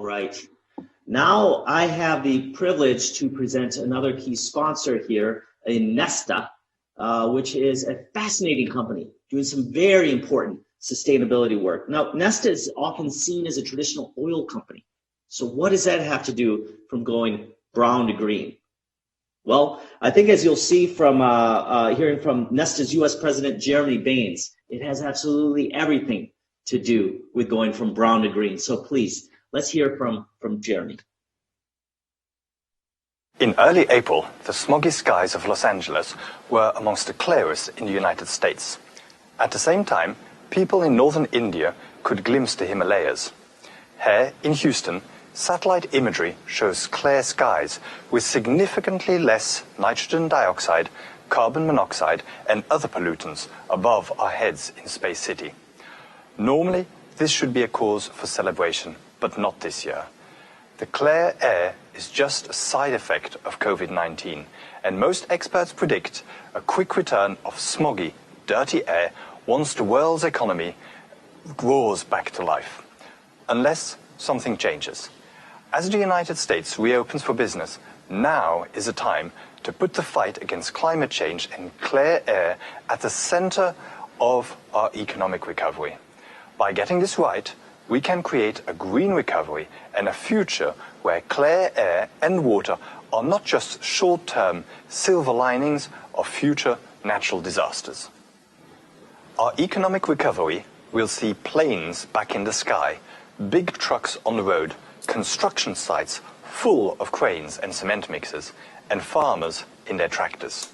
All right. Now I have the privilege to present another key sponsor here in Nesta, which is a fascinating company doing some very important sustainability work. Now, Nesta is often seen as a traditional oil company. So what does that have to do from going brown to green? Well, I think as you'll see from hearing from Nesta's U.S. President Jeremy Baines, it has absolutely everything to do with going from brown to green. So please, let's hear from Jeremy. In early April, the smoggy skies of Los Angeles were amongst the clearest in the United States. At the same time, people in northern India could glimpse the Himalayas. Here in Houston, satellite imagery shows clear skies with significantly less nitrogen dioxide, carbon monoxide, and other pollutants above our heads in Space City. Normally, this should be a cause for celebration, but not this year. The clear air is just a side effect of COVID-19, and most experts predict a quick return of smoggy, dirty air once the world's economy roars back to life, unless something changes. As the United States reopens for business, now is the time to put the fight against climate change and clear air at the center of our economic recovery. By getting this right, we can create a green recovery and a future where clear air and water are not just short-term silver linings of future natural disasters. Our economic recovery will see planes back in the sky, big trucks on the road, construction sites full of cranes and cement mixers, and farmers in their tractors.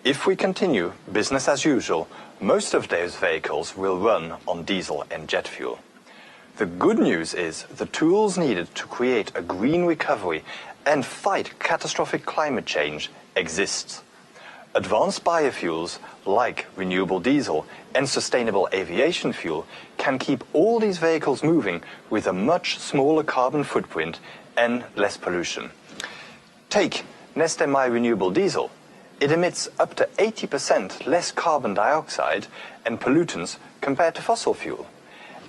If we continue business as usual, most of those vehicles will run on diesel and jet fuel. The good news is the tools needed to create a green recovery and fight catastrophic climate change exist. Advanced biofuels like renewable diesel and sustainable aviation fuel can keep all these vehicles moving with a much smaller carbon footprint and less pollution. Take Neste renewable diesel. It emits up to 80% less carbon dioxide and pollutants compared to fossil fuel.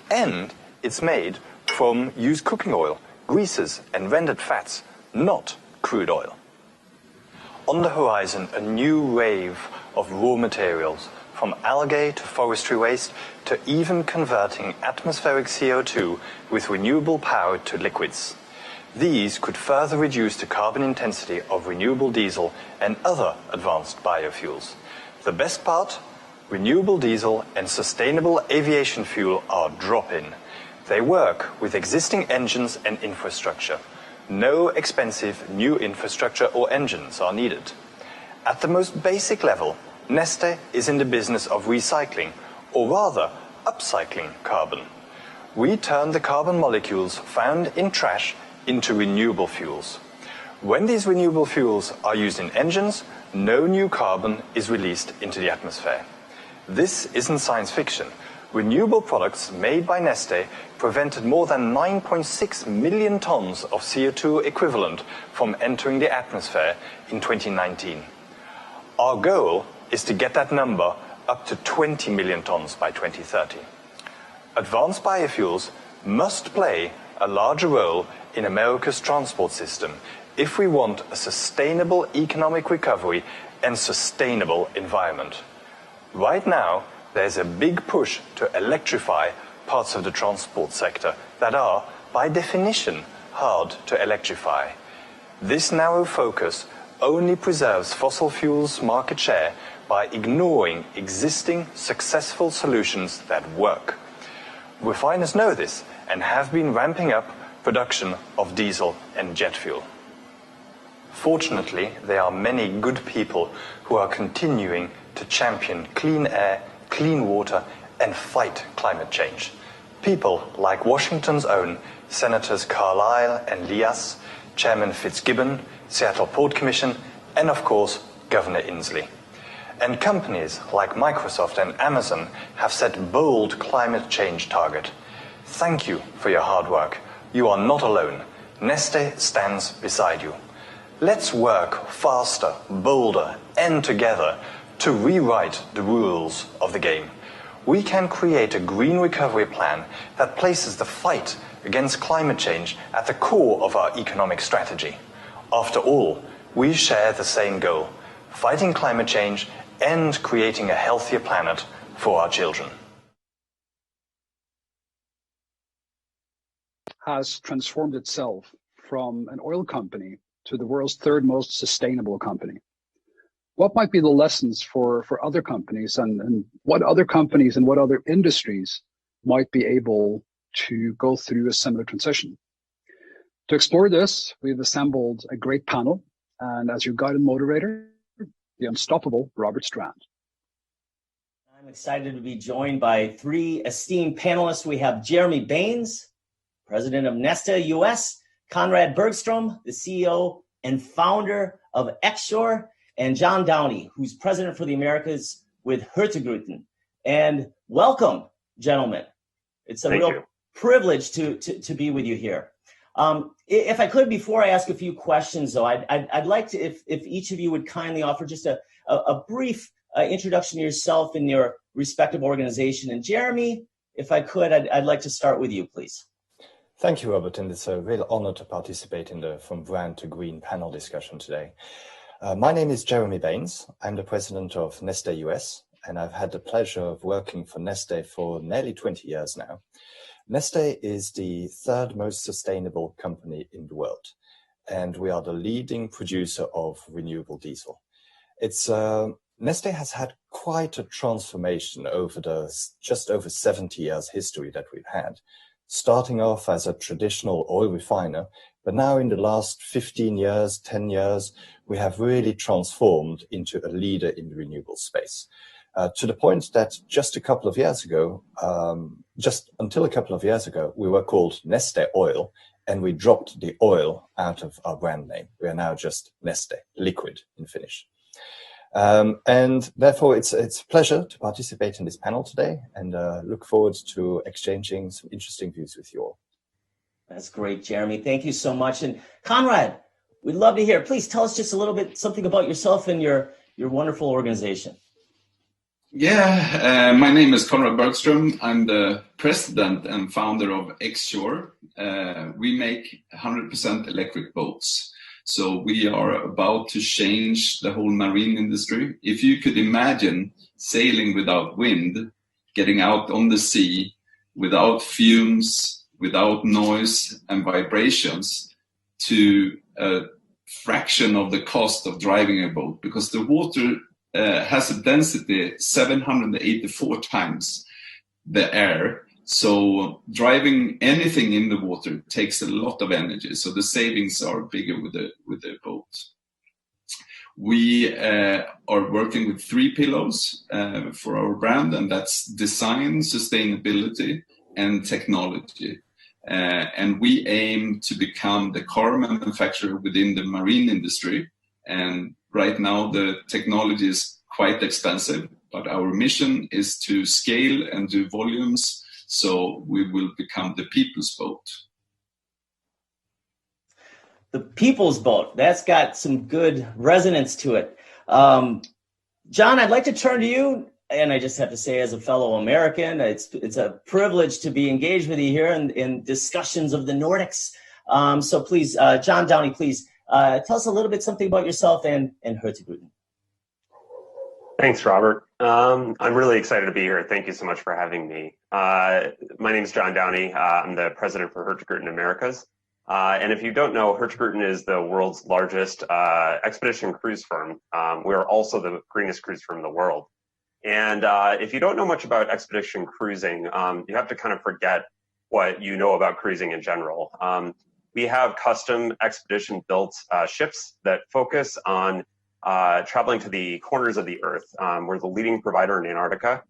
And it's made from used cooking oil, greases and rendered fats, not crude oil. On the horizon, a new wave of raw materials, from algae to forestry waste to even converting atmospheric CO2 with renewable power to liquids. These could further reduce the carbon intensity of renewable diesel and other advanced biofuels. The best part? Renewable diesel and sustainable aviation fuel are drop-in. They work with existing engines and infrastructure. No expensive new infrastructure or engines are needed. At the most basic level, Neste is in the business of recycling, or rather, upcycling carbon. We turn the carbon molecules found in trash into renewable fuels. When these renewable fuels are used in engines, no new carbon is released into the atmosphere. This isn't science fiction. Renewable products made by Neste prevented more than 9.6 million tons of CO2 equivalent from entering the atmosphere in 2019. Our goal is to get that number up to 20 million tons by 2030. Advanced biofuels must play a larger role in America's transport system if we want a sustainable economic recovery and sustainable environment. Right now, there's a big push to electrify parts of the transport sector that are, by definition, hard to electrify. This narrow focus only preserves fossil fuels' market share by ignoring existing successful solutions that work. Refiners know this and have been ramping up production of diesel and jet fuel. Fortunately, there are many good people who are continuing to champion clean air, clean water, and fight climate change. People like Washington's own Senators Carlisle and Lias, Chairman Fitzgibbon, Seattle Port Commission, and of course, Governor Inslee. And companies like Microsoft and Amazon have set bold climate change targets. Thank you for your hard work. You are not alone. Neste stands beside you. Let's work faster, bolder, and together to rewrite the rules of the game. we can create a green recovery plan that places the fight against climate change at the core of our economic strategy. After all, we share the same goal: fighting climate change and creating a healthier planet for our children. Has transformed itself from an oil company to the world's third most sustainable company. What might be the lessons for other companies, and what other companies and what other industries might be able to go through a similar transition? To explore this, we've assembled a great panel, and as your guided moderator, the unstoppable Robert Strand. I'm excited to be joined by three esteemed panelists. We have Jeremy Baines, president of Neste US, Conrad Bergstrom, the CEO and founder of Xshore, and John Downey, who's president for the Americas with Hurtigruten. And welcome, gentlemen. It's a real privilege to be with you here. If I could, before I ask a few questions, though, I'd like to, if each of you would kindly offer just a brief introduction to yourself and your respective organization. And Jeremy, if I could, I'd like to start with you, please. Thank you, Robert, and it's a real honor to participate in the From Brand to Green panel discussion today. My name is Jeremy Baines. I'm the president of Neste US, and I've had the pleasure of working for Neste for nearly 20 years now. Neste is the third most sustainable company in the world, and we are the leading producer of renewable diesel. Neste has had quite a transformation over the just over 70 years history that we've had, starting off as a traditional oil refiner, but now in the last 15 years, 10 years, we have really transformed into a leader in the renewable space. To the point that just until a couple of years ago, we were called Neste Oil, and we dropped the oil out of our brand name. We are now just Neste, liquid in Finnish. And therefore, it's a pleasure to participate in this panel today, and look forward to exchanging some interesting views with you all. That's great, Jeremy. Thank you so much. And Konrad, we'd love to hear. Please tell us just a little bit something about yourself and your wonderful organization. Yeah, my name is Conrad Bergstrom. I'm the president and founder of Xshore. We make 100% electric boats. So we are about to change the whole marine industry. If you could imagine sailing without wind, getting out on the sea, without fumes, without noise and vibrations, to a fraction of the cost of driving a boat, because the water has a density 784 times the air. So driving anything in the water takes a lot of energy. So the savings are bigger with the boat. We are working with 3 pillars for our brand, and that's design, sustainability, and technology. And we aim to become the car manufacturer within the marine industry. And right now the technology is quite expensive, but our mission is to scale and do volumes, so we will become the people's boat. The people's boat. That's got some good resonance to it. John, I'd like to turn to you. And I just have to say, as a fellow American, it's a privilege to be engaged with you here in discussions of the Nordics. So please, John Downey, please tell us a little bit something about yourself and Hurtigruten. Thanks, Robert. I'm really excited to be here. Thank you so much for having me. My name is John Downey. I'm the president for Hurtigruten Americas. And if you don't know, Hurtigruten is the world's largest expedition cruise firm. We are also the greenest cruise firm in the world. And if you don't know much about expedition cruising, you have to kind of forget what you know about cruising in general. We have custom expedition built ships that focus on traveling to the corners of the Earth. We're the leading provider in Antarctica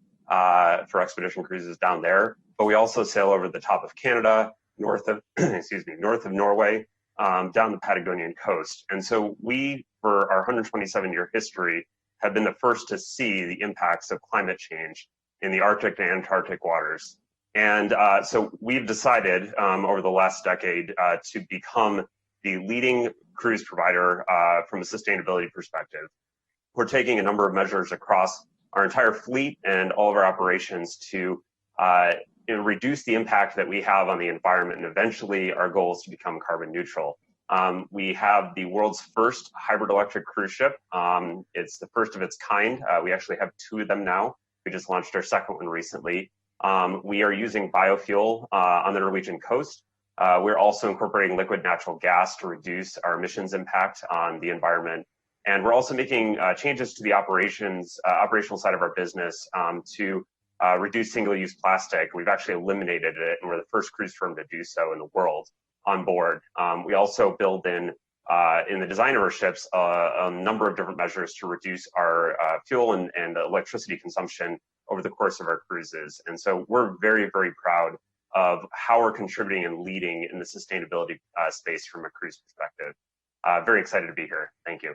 for expedition cruises down there, but we also sail over the top of Canada, north of Norway, down the Patagonian coast. And so we, for our 127-year history, have been the first to see the impacts of climate change in the Arctic and Antarctic waters. And so we've decided over the last decade to become the leading cruise provider from a sustainability perspective. We're taking a number of measures across our entire fleet and all of our operations to reduce the impact that we have on the environment, and eventually our goal is to become carbon neutral. We have the world's first hybrid electric cruise ship. It's the first of its kind. We actually have 2 of them now. We just launched our second one recently. We are using biofuel on the Norwegian coast. We're also incorporating liquid natural gas to reduce our emissions impact on the environment. And we're also making changes to the operational side of our business to reduce single-use plastic. We've actually eliminated it, and we're the first cruise firm to do so in the world on board. We also build in the design of our ships a number of different measures to reduce our fuel and electricity consumption over the course of our cruises. And so we're very, very proud of how we're contributing and leading in the sustainability space from a cruise perspective. Very excited to be here. Thank you.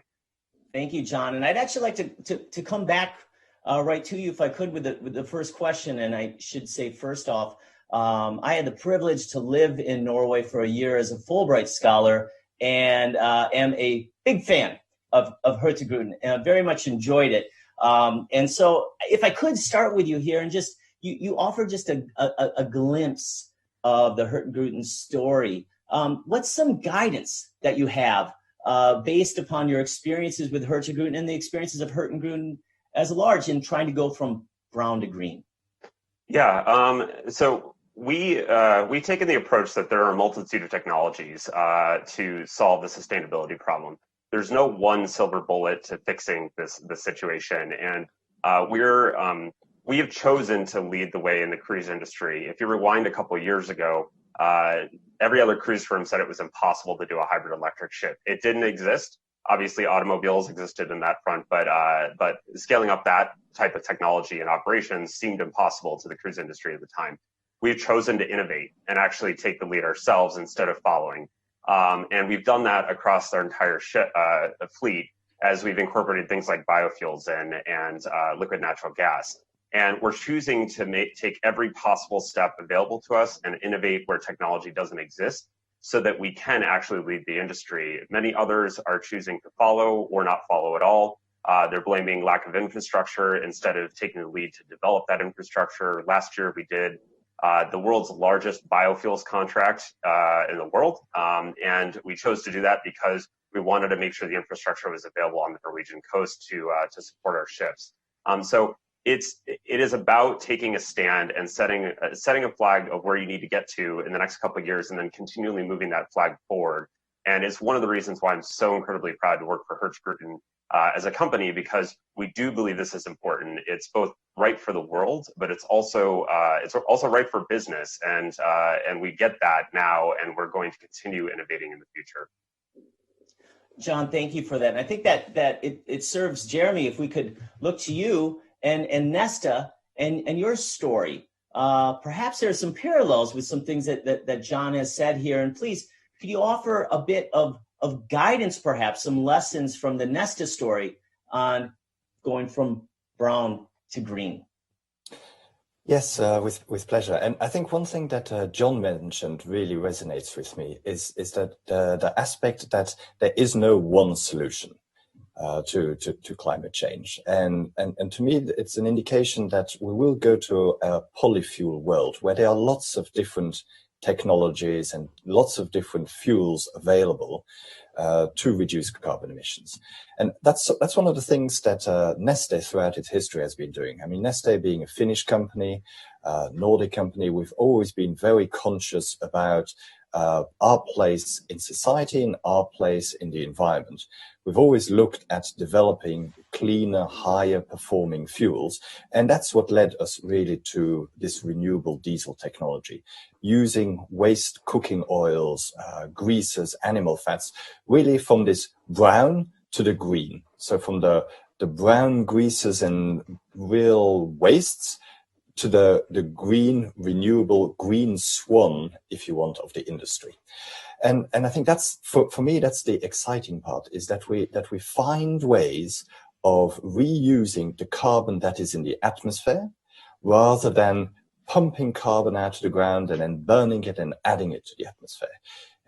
Thank you, John. And I'd actually like to come back right to you, if I could, with the first question. And I should say, first off, I had the privilege to live in Norway for a year as a Fulbright scholar, and am a big fan of Hurtigruten, and I very much enjoyed it. And so if I could start with you here, and just you offer just a glimpse of the Hurtigruten story. What's some guidance that you have based upon your experiences with Hurtigruten and the experiences of Hurtigruten as a large in trying to go from brown to green? Yeah, so we've taken the approach that there are a multitude of technologies to solve the sustainability problem. There's no one silver bullet to fixing this situation, and we have chosen to lead the way in the cruise industry. If you rewind a couple of years ago, every other cruise firm said it was impossible to do a hybrid electric ship. It didn't exist. Obviously, automobiles existed in that front, but scaling up that type of technology and operations seemed impossible to the cruise industry at the time. We've chosen to innovate and actually take the lead ourselves instead of following. And we've done that across our entire fleet as we've incorporated things like biofuels and liquid natural gas. And we're choosing to take every possible step available to us and innovate where technology doesn't exist so that we can actually lead the industry. Many others are choosing to follow or not follow at all. They're blaming lack of infrastructure instead of taking the lead to develop that infrastructure. Last year, we did the world's largest biofuels contract in the world. And we chose to do that because we wanted to make sure the infrastructure was available on the Norwegian coast to support our ships. So it is about taking a stand and setting a flag of where you need to get to in the next couple of years, and then continually moving that flag forward. And it's one of the reasons why I'm so incredibly proud to work for Hurtigruten as a company, because we do believe this is important. It's both right for the world, but it's also right for business, and we get that now, and we're going to continue innovating in the future. John, thank you for that. And I think that it serves Jeremy, if we could look to you and Nesta and your story. Perhaps there are some parallels with some things that John has said here. And please, could you offer a bit of guidance, perhaps some lessons from the Nesta story on going from brown to green? Yes, with pleasure. And I think one thing that John mentioned really resonates with me is that the aspect that there is no one solution to climate change. And to me, it's an indication that we will go to a polyfuel world where there are lots of different technologies and lots of different fuels available to reduce carbon emissions. And that's one of the things that Neste throughout its history has been doing. I mean, Neste being a Finnish company, Nordic company, we've always been very conscious about our place in society and our place in the environment. We've always looked at developing cleaner, higher performing fuels. And that's what led us really to this renewable diesel technology, using waste cooking oils, greases, animal fats, really from this brown to the green. So from the brown greases and real wastes to the green, renewable green swan, if you want, of the industry. And I think that's, for me, that's the exciting part, is that we find ways of reusing the carbon that is in the atmosphere rather than pumping carbon out to the ground and then burning it and adding it to the atmosphere.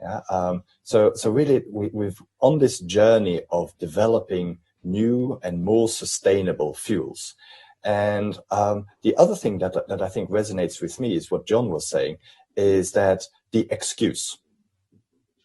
Yeah? So really, we've on this journey of developing new and more sustainable fuels. And the other thing that I think resonates with me is what John was saying, is that the excuse.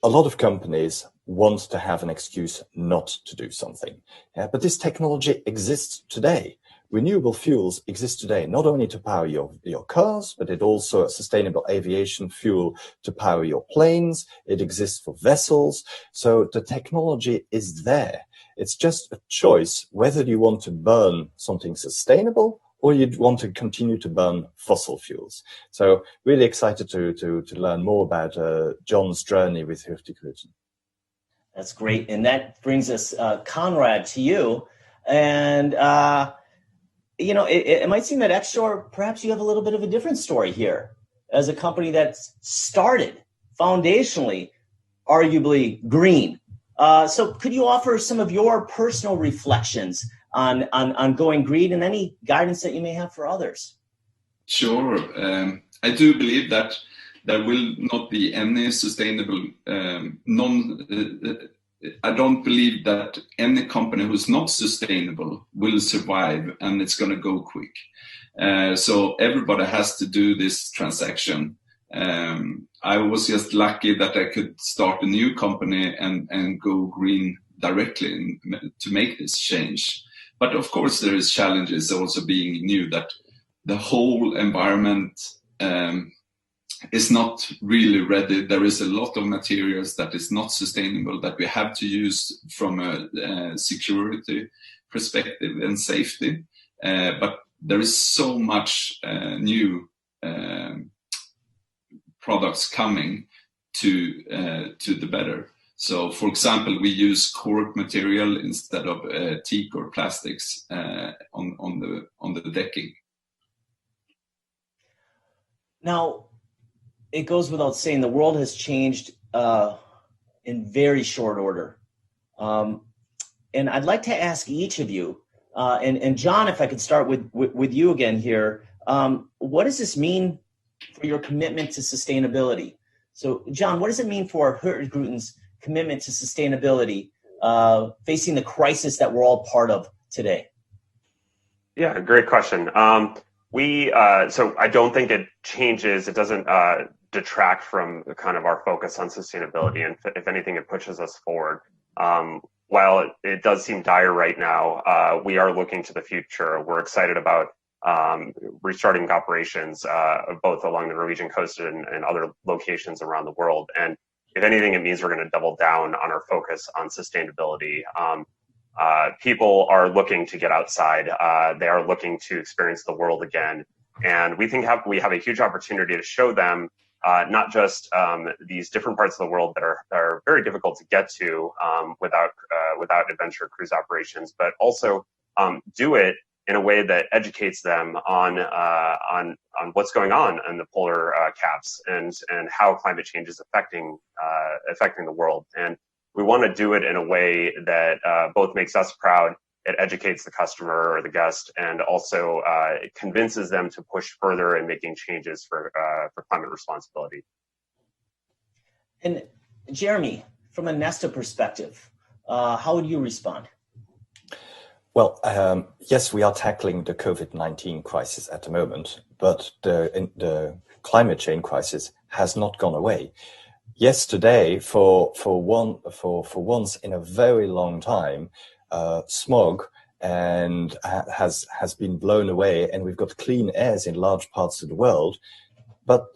A lot of companies want to have an excuse not to do something. But this technology exists today. Renewable fuels exist today, not only to power your cars, but it also a sustainable aviation fuel to power your planes. It exists for vessels. So the technology is there. It's just a choice whether you want to burn something sustainable or you want to continue to burn fossil fuels. So really excited to learn more about John's journey with Hurtigruten. That's great. And that brings us, Konrad, to you. And, it might seem that Xshore, perhaps you have a little bit of a different story here as a company that's started foundationally, arguably green. So could you offer some of your personal reflections on going green and any guidance that you may have for others? Sure. I do believe that there will not be any sustainable I don't believe that any company who's not sustainable will survive, and it's going to go quick. So everybody has to do this transaction. I was just lucky that I could start a new company and go green directly to make this change. But of course, there is challenges also being new, that the whole environment is not really ready. There is a lot of materials that is not sustainable that we have to use from a security perspective and safety. But there is so much new products coming to the better. So, for example, we use cork material instead of teak or plastics on the decking. Now, it goes without saying the world has changed in very short order. And I'd like to ask each of you, and John, if I could start with you again here, what does this mean for your commitment to sustainability? So, John, what does it mean for Hurtigruten's commitment to sustainability facing the crisis that we're all part of today? Yeah, great question. So I don't think it changes. It doesn't detract from kind of our focus on sustainability. And if anything, it pushes us forward. While it does seem dire right now, we are looking to the future. We're excited about restarting operations both along the Norwegian coast and other locations around the world. And if anything, it means we're going to double down on our focus on sustainability. People are looking to get outside. They are looking to experience the world again. And we think we have a huge opportunity to show them not just these different parts of the world that are very difficult to get to without adventure cruise operations, but also do it in a way that educates them on what's going on in the polar caps and how climate change is affecting the world. And we want to do it in a way that both makes us proud, it educates the customer or the guest, and also it convinces them to push further in making changes for climate responsibility. And Jeremy, from a Nesta perspective, how would you respond? Well, yes, we are tackling the COVID-19 crisis at the moment, but the climate change crisis has not gone away. Yes, today, for once in a very long time, smog has been blown away, and we've got clean airs in large parts of the world. But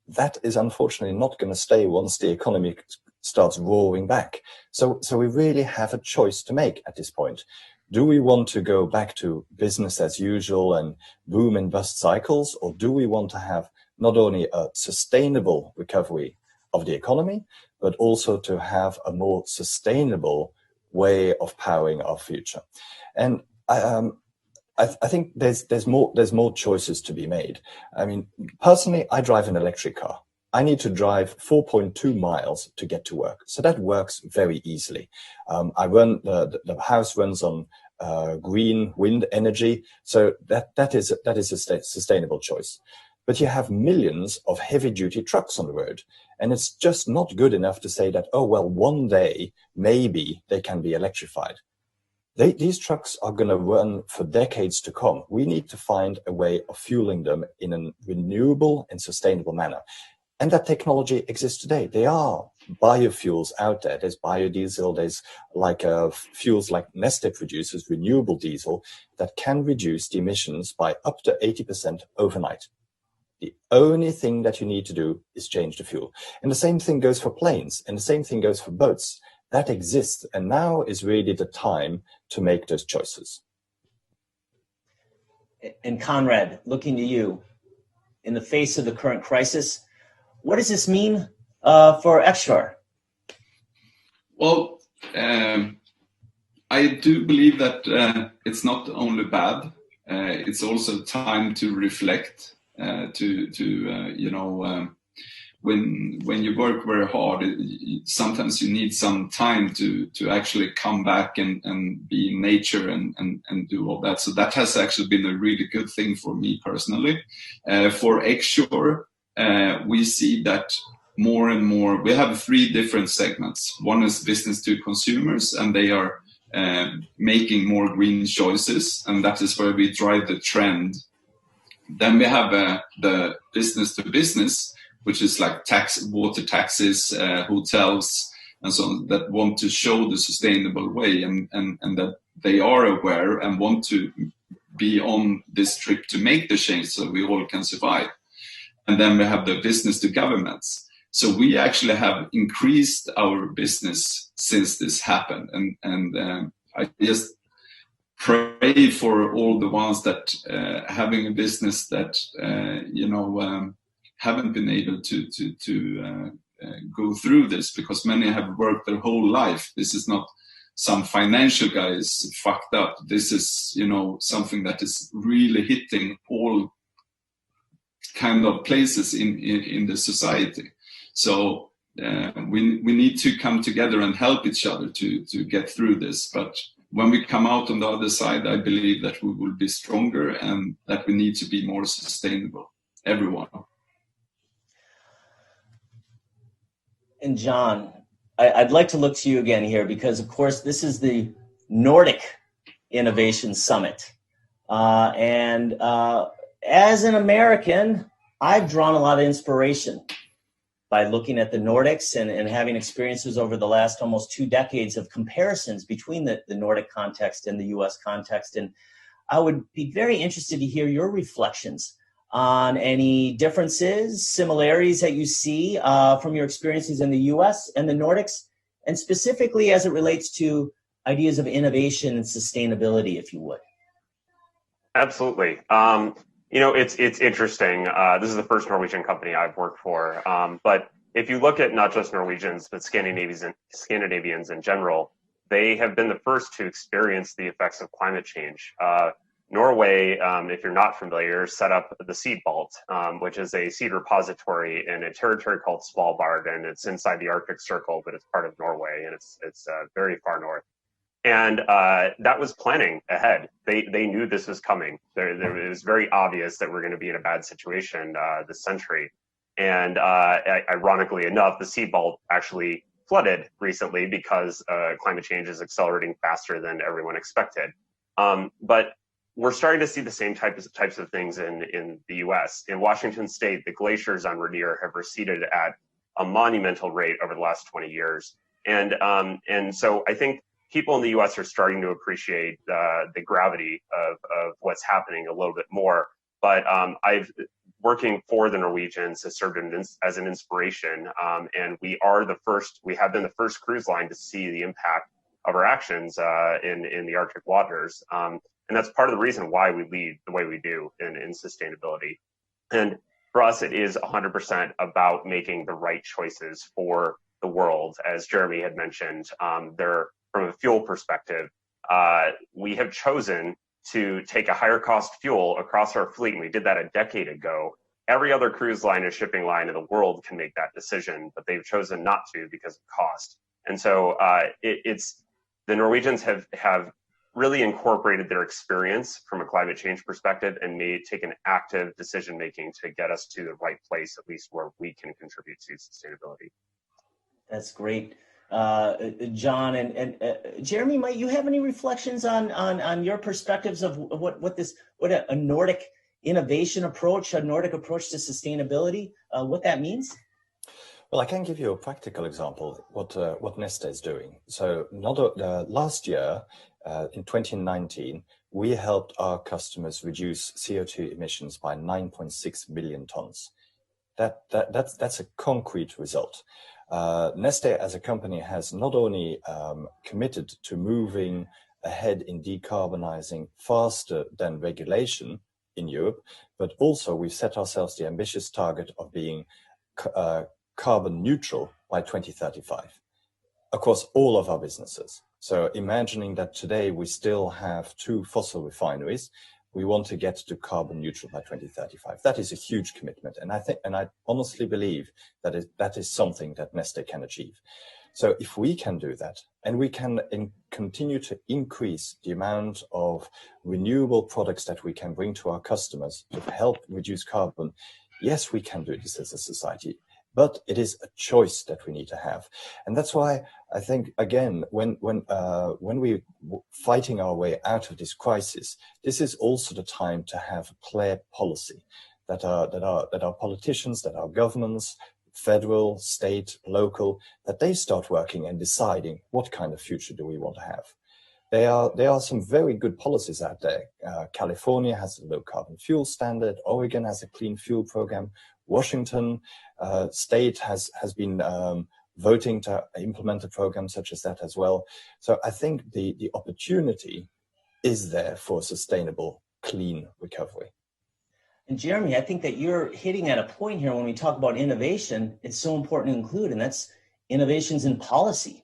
that is unfortunately not going to stay once the economy starts roaring back. So we really have a choice to make at this point. Do we want to go back to business as usual and boom and bust cycles, or do we want to have not only a sustainable recovery of the economy, but also to have a more sustainable way of powering our future? And I think there's more choices to be made. I mean, personally, I drive an electric car. I need to drive 4.2 miles to get to work, so that works very easily. I run the house runs on green wind energy, so that is a sustainable choice. But you have millions of heavy-duty trucks on the road, and it's just not good enough to say that, oh, well, one day maybe they can be electrified. These trucks are going to run for decades to come. We need to find a way of fueling them in a renewable and sustainable manner. And that technology exists today. There are biofuels out there. There's biodiesel. There's fuels like Neste produces, renewable diesel, that can reduce the emissions by up to 80% overnight. The only thing that you need to do is change the fuel. And the same thing goes for planes, and the same thing goes for boats. That exists, and now is really the time to make those choices. And Konrad, looking to you, in the face of the current crisis, what does this mean for Exshore? Well, I do believe that it's not only bad; it's also time to reflect. When you work very hard, sometimes you need some time to actually come back and be in nature and do all that. So that has actually been a really good thing for me personally. For Exshore, we see that more and more. We have 3 different segments. One is business to consumers, and they are making more green choices, and that is where we drive the trend. Then we have the business to business, which is like water taxes, hotels, and so on, that want to show the sustainable way and that they are aware and want to be on this trip to make the change so we all can survive. And then we have the business to governments. So we actually have increased our business since this happened. And I just pray for all the ones that having a business that, haven't been able to go through this, because many have worked their whole life. This is not some financial guys fucked up. This is, something that is really hitting all kind of places in the society. So we need to come together and help each other to get through this. But when we come out on the other side, I believe that we will be stronger and that we need to be more sustainable, everyone. And John, I'd like to look to you again here because, of course, this is the Nordic Innovation Summit. And as an American, I've drawn a lot of inspiration by looking at the Nordics and having experiences over the last almost 2 decades of comparisons between the Nordic context and the U.S. context. And I would be very interested to hear your reflections on any differences, similarities that you see from your experiences in the U.S. and the Nordics, and specifically as it relates to ideas of innovation and sustainability, if you would. Absolutely. It's interesting. This is the first Norwegian company I've worked for. But if you look at not just Norwegians, but Scandinavians in general, they have been the first to experience the effects of climate change. Norway, if you're not familiar, set up the Seed Vault, which is a seed repository in a territory called Svalbard, and it's inside the Arctic Circle, but it's part of Norway, and it's very far north. And that was planning ahead. They knew this was coming. It was very obvious that we're going to be in a bad situation this century. And ironically enough, the Seed Vault actually flooded recently because climate change is accelerating faster than everyone expected. But we're starting to see the same types of things in the U.S. In Washington State, the glaciers on Rainier have receded at a monumental rate over the last 20 years. And so I think people in the U.S. are starting to appreciate the gravity of what's happening a little bit more. But working for the Norwegians has served as an inspiration. And we have been the first cruise line to see the impact of our actions in the Arctic waters. And that's part of the reason why we lead the way we do in sustainability. And for us, it is 100% about making the right choices for the world. As Jeremy had mentioned, from a fuel perspective, we have chosen to take a higher cost fuel across our fleet, and we did that a decade ago. Every other cruise line and shipping line in the world can make that decision, but they've chosen not to because of cost. And so the Norwegians have really incorporated their experience from a climate change perspective and taken active decision making to get us to the right place, at least where we can contribute to sustainability. That's great. John and Jeremy, might you have any reflections on your perspectives of what a Nordic innovation approach, a Nordic approach to sustainability, what that means? Well, I can give you a practical example what Neste is doing. So last year, in 2019, we helped our customers reduce CO2 emissions by 9.6 million tons. That's a concrete result. Neste as a company has not only committed to moving ahead in decarbonizing faster than regulation in Europe, but also we set ourselves the ambitious target of being carbon neutral by 2035 across all of our businesses. So imagining that today we still have 2 fossil refineries, we want to get to carbon neutral by 2035. That is a huge commitment. And I honestly believe that is something that Neste can achieve. So if we can do that, and we can continue to increase the amount of renewable products that we can bring to our customers to help reduce carbon, yes, we can do this as a society. But it is a choice that we need to have. And that's why I think, again, when we're fighting our way out of this crisis, this is also the time to have a clear policy that our politicians, that our governments, federal, state, local, that they start working and deciding what kind of future do we want to have. There are some very good policies out there. California has a low carbon fuel standard. Oregon has a clean fuel program. Washington state has been voting to implement a program such as that as well. So I think the opportunity is there for sustainable, clean recovery. And Jeremy, I think that you're hitting at a point here when we talk about innovation, it's so important to include, and that's innovations in policy.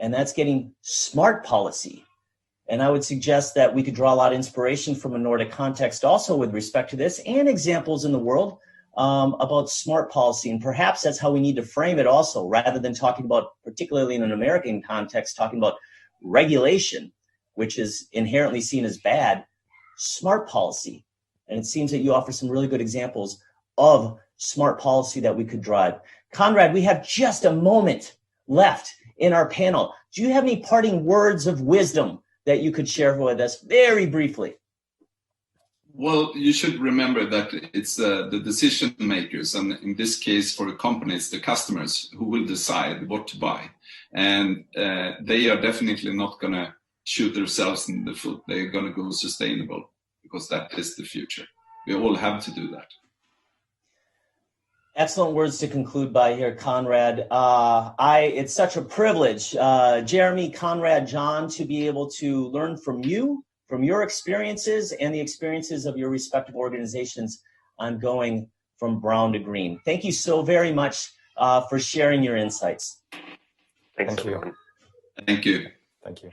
And that's getting smart policy. And I would suggest that we could draw a lot of inspiration from a Nordic context also with respect to this, and examples in the world about smart policy. And perhaps that's how we need to frame it also, rather than talking about, particularly in an American context, talking about regulation, which is inherently seen as bad, smart policy. And it seems that you offer some really good examples of smart policy that we could drive. Konrad, we have just a moment left in our panel. Do you have any parting words of wisdom that you could share with us very briefly? Well, you should remember that it's the decision makers, and in this case for the companies, the customers, who will decide what to buy. And they are definitely not going to shoot themselves in the foot. They're going to go sustainable, because that is the future. We all have to do that. Excellent words to conclude by here, Konrad. It's such a privilege, Jeremy, Konrad, John, to be able to learn from you, from your experiences and the experiences of your respective organizations on going from brown to green. Thank you so very much for sharing your insights. Thank you. Thank you. Thank you.